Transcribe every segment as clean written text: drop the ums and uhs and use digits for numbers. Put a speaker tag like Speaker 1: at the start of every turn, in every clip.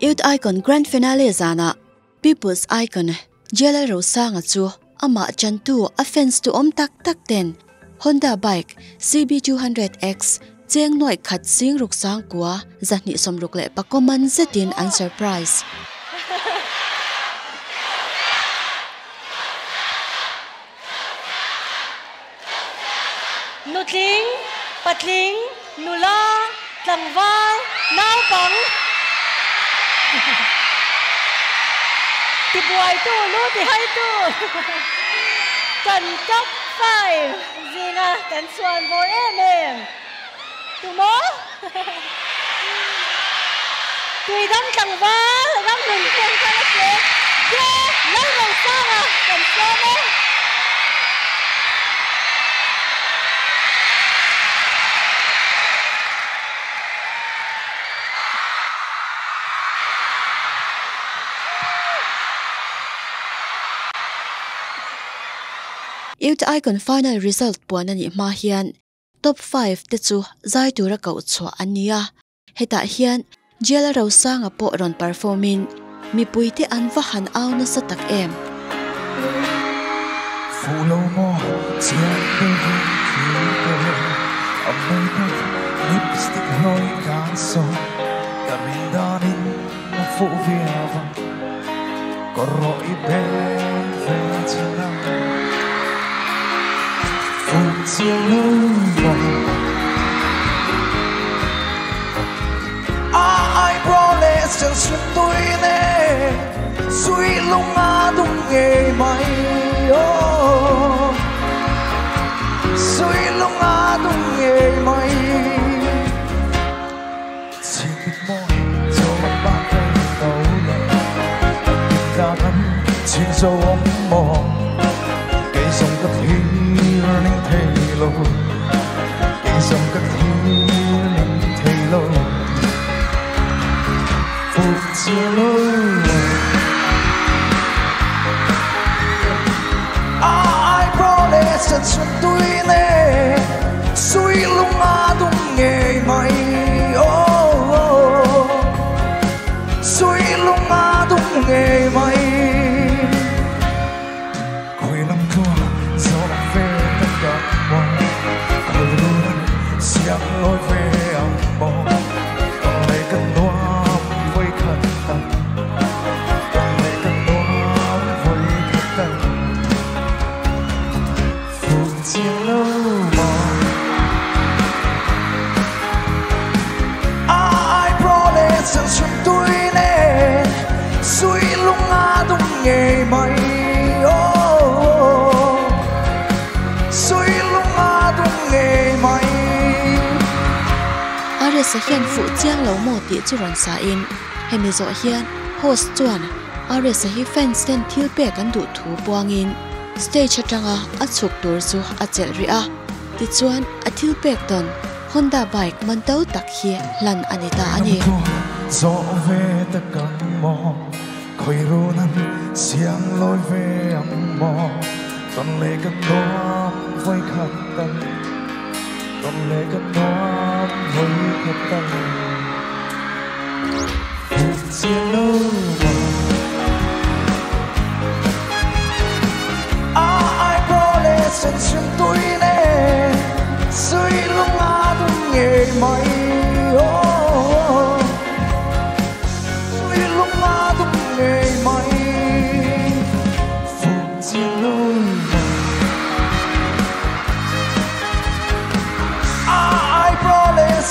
Speaker 1: Youth Icon Grand Finale zana People's Icon Lalrosanga chu ama chantu offense to tak ten Honda bike CB200X cheng noi khat sing ruk sang kwa zahni som ruk le pakoman zetin an surprise
Speaker 2: Nutling, patling, nula, tlangwal, naupang. Tibuay tu, luti hay tu. Kan top 5. Zina, kan suan for em. Tumo? Tui dang tlangwal, dang nunpong kalase. Yeah, Lalrosanga, kan suan
Speaker 1: Youth Icon final result puanani ma hian top 5 te chu zai tura kau chwa ania heta hian Lalrosanga po ron performing mi puite an va han aw na satak em
Speaker 3: Fulo mo chiang de lipstick hoi kan so karindanin na fu viava korro ibe china ai promise chẳng suy tôi nè suy lung đúng nghề mày suy lung đúng nghề mày chỉ biết môi cho ba cây đầu lên ta nắm trên dấu ống mòn cây sông cất hiên nên thay lối cây sông cất hiên nên thay lối phút chia lối ai promise chân xuân tôi nè suy lung đúng nghề mày suy lung đúng nghề mày quê năm thua gió về tất cả mọi người luôn xiang lối về âm mộng còn lấy cơn đoán với khẩn tâm còn lấy cơn đoán với khẩn tâm phút chia lâu mòn ai promise rằng xuân tôi nè suy lung đúng nghề mày
Speaker 1: sa hian fu chiang lo mo ti chu ron sa in hemi zo hian host chuan are sa hi fans ten thil pe kan du thu buangin stage atanga a chuk tur chu a chel ri a ti chuan a thil pek ton Honda bike man tau tak hi Hlan anita ani
Speaker 3: zo ve ta kan mo khoi ro nan siang loi ve am mo ton le kan nom voi khat tan con lệ cất nót với cất tâm phút chia lâu ai promise chân xuân tôi nè suy lung đúng nghề mày suy lung đúng nghề mày phút chia lâu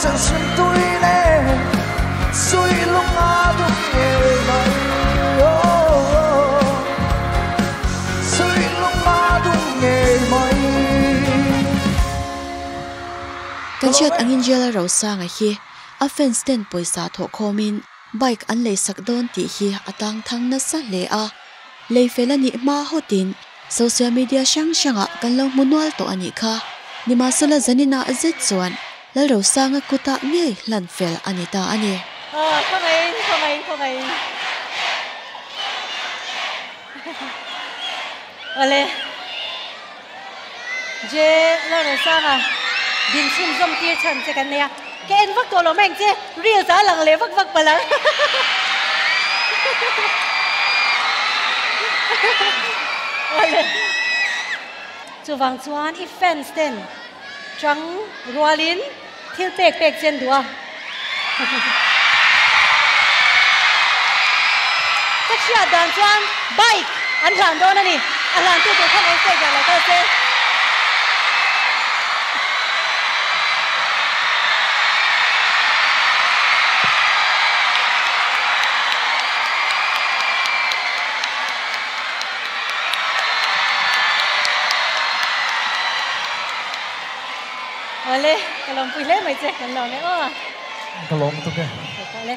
Speaker 3: chân xuân tôi nè suy lung đúng nghề mày suy lung đúng nghề mày
Speaker 1: kan chat angin Lalrosanga hi offense ten poisa tho khomin bike an le sak don ti hi atang thang na sa le a le felani ma hotin social media shanga kan lo munwal to ani kha nima sala zanina azet chuan Lalrosanga kuta nge Hlan fel anita ani
Speaker 2: không ale je Lalrosanga din chum zom tia chan che kan ne ke en vak to lo meng che real za lang le vak vak pala chu wang chuan I fence ten trăng rualin thil pek pek chen dua chắc chia dan chuan bike an hlan don ani an hlan tu khan ai sai ja la ta se Ole, kalong pile mai che kalong ne o.
Speaker 3: Kalong tu ke.
Speaker 2: Ole.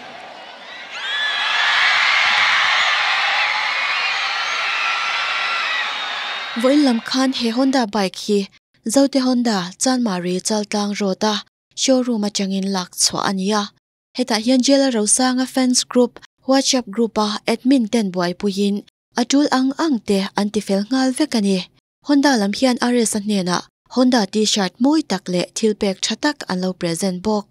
Speaker 1: Voi lam khan he Honda bike hi zote Honda chan mari chaltang rota showroom atangin lak chwa ania heta hian Lalrosanga fans group WhatsApp group a admin ten boy puin atul ang te antifel ngal vekani Honda lam hian ares anena Honda t-shirt moi takle thilpek thatak anlo present bawk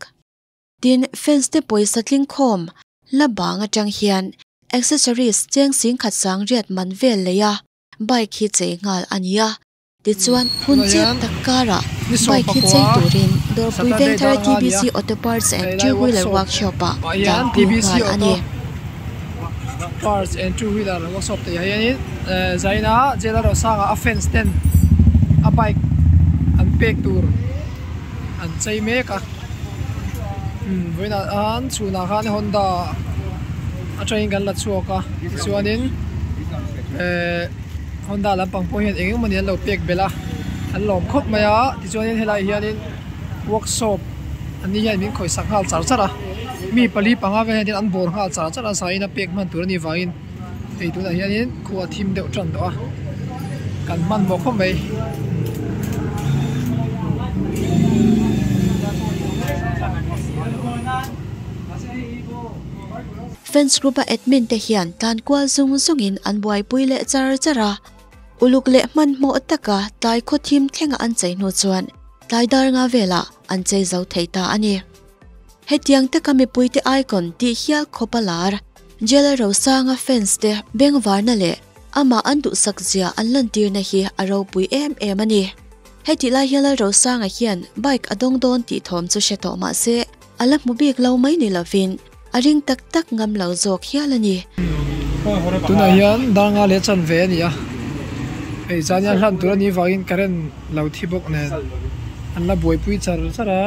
Speaker 1: tin fans te poisa tling khom la banga tang hian accessories cheng sing khat sang riat man vel leya bike hi che ngal ania ti chuan hun che takara bike hi che turin dor puiveng thar TBC Auto Parts and Two-Wheeler Workshop a yan TBC ani
Speaker 4: Parts and Two-Wheeler Workshop te hian zaina Lalrosanga a fence ten a bike an pek tur an chei meka voina an chuna khan Honda a train gan la chuaka chuanin Honda lampang po hian engeng mani lo pek bela an lom khop maya ti chuanin helai hianin workshop ani hian min khoi sak hal char chara mi pali panga ve hian an bor hal char chara saina pek man tur ni wain ei tu na hianin khuwa thim deuh tran do a kan man mo khom mai
Speaker 1: fans group a admin te hian tan kwal zungin an buai puile chara uluk le man mo taka tai kho thim thlenga an chei no chuan tai dar nga vela an chei zo theita ani hetiang te kami puite icon ti hial khopalar Lalrosanga fans te bengwar na le ama andu sakzia an lantir na hi aro pui em ani heti la Lalrosanga hian bike adong don ti thom chu she to ma se ala mubik lo mai ni lovin aring tak ngam lo zok hialani
Speaker 4: tuna hian danga le chan ve ni a ei zania hlan tur ani wangin karen lo thibok ne an la boi pui chara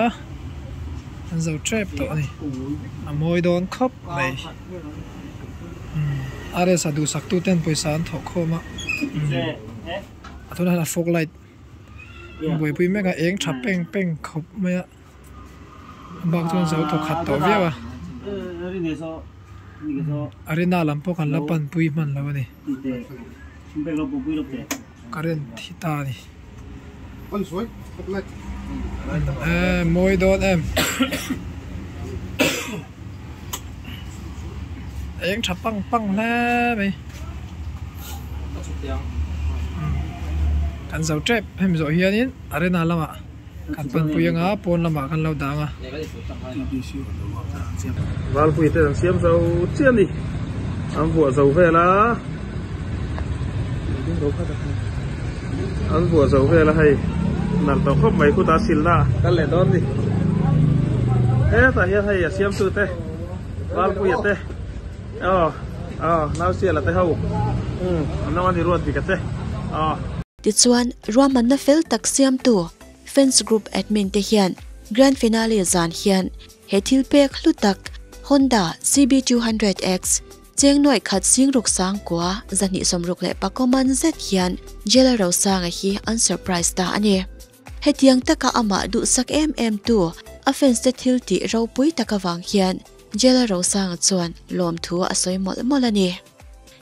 Speaker 4: an zo trap to ani a moi don khop mai are sa du sak tu ten poisa an tho khoma atuna la fog light boi pui mega eng tha peng khop mai bak chon zo to khat to viawa arena lampo kan lapan pui man lawani karen thita ni moi don em eng tha pang la mai kan zo trap hem zo hianin arena lama kan pan puyanga pon lama kan lo danga
Speaker 5: val pui te siam zo chian ni am vua zo ve la an vua zo ve la hay nan to khop mai khu ta sil la kan le don ni ta hian hay siam tu te val pui te now sia la te ho naw ani ruat bi ka te
Speaker 1: ti chuan ruaman na fel tak siam tu fans group admin te hian grand finale zan hian he thil pek hlutak Honda CB200X cheng noi khat sing ruk sang kwa zani somruk le pakoman z hian Lalrosanga hi an surprise ta ani hetiang taka ama du sak tu a fans te thil ti ro pui taka wang hian Lalrosanga chuan lom thu a soi mol ani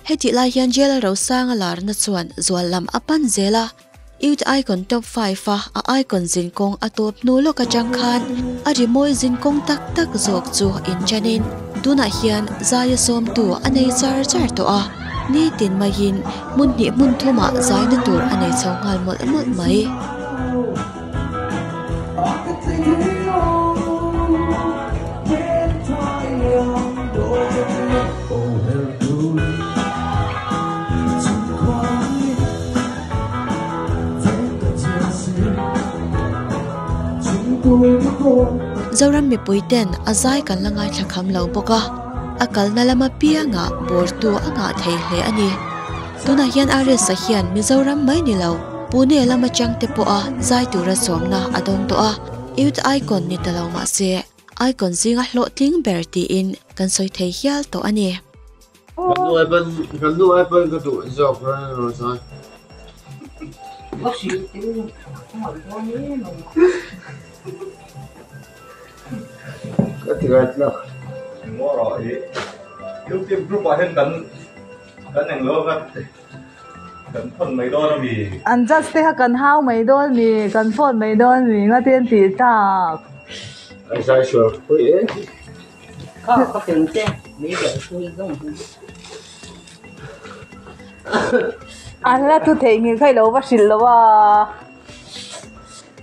Speaker 1: heti la hian Lalrosanga lar na chuan zual lam apan zela Youth icon top 5 a icon zin kong atop nu lo ka chang khan a rimoi zin kong tak zok chu in chanin tuna hian zaya som tu anei char to a ni tin mahin mun ni mun thuma zai na tur anei chongal mol mai
Speaker 3: Oh,
Speaker 1: zoram mi puiten azai kan langai thakham lo boka akal na lama pia nga bor tu anga thei hle ani tuna hian are sa hian mizoram mai ni lo pune lama changte po a zai tura somna adong to a youth icon ni talo ma se icon zinga hlo ting berti in kan soi thei hial to ani
Speaker 6: kan du ai ban ka du job ro sa ngaihthlak
Speaker 5: ngõ rồi lúc tiêm group vào hen cắn hàng lô cắn phần mấy đô nó bị
Speaker 2: anh just thế cần hao mấy đô mì cần phun mấy đô mì ngã tiền tỷ tạc
Speaker 6: ai sai sửa ôi
Speaker 7: có tiền chứ mấy cái suy không
Speaker 2: anh là tôi thấy người khai lâu và xịn lâu à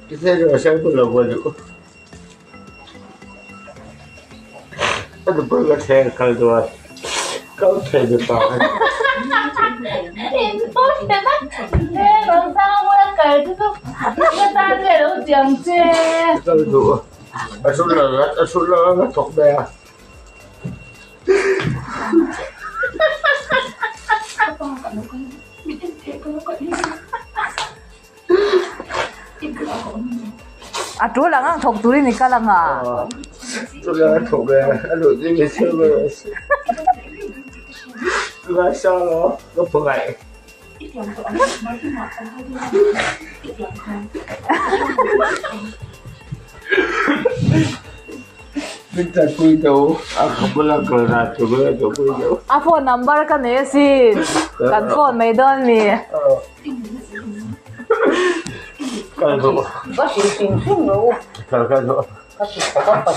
Speaker 6: cái thế rồi sao tôi làm được ada burger saya kalau dua kau saya depan
Speaker 7: Info sudah kan? Lalrosanga mulai kerja tu, kita tadi ada ujian je.
Speaker 6: kalau dua asulah tok dah
Speaker 2: Aduh lah ngang thok turi ni kalang ah.
Speaker 6: asulah tok dah aduh ini semua Gak salah, gak perai. Minta kui đâu, aku bilang kelas tu boleh tu kui đâu.
Speaker 2: Phone number kan ya sih, kan phone mấy đơn mi.
Speaker 6: Kalau tu,
Speaker 7: Có sự tiền xuống luôn.
Speaker 6: kalau tu.
Speaker 7: Có sự có bạc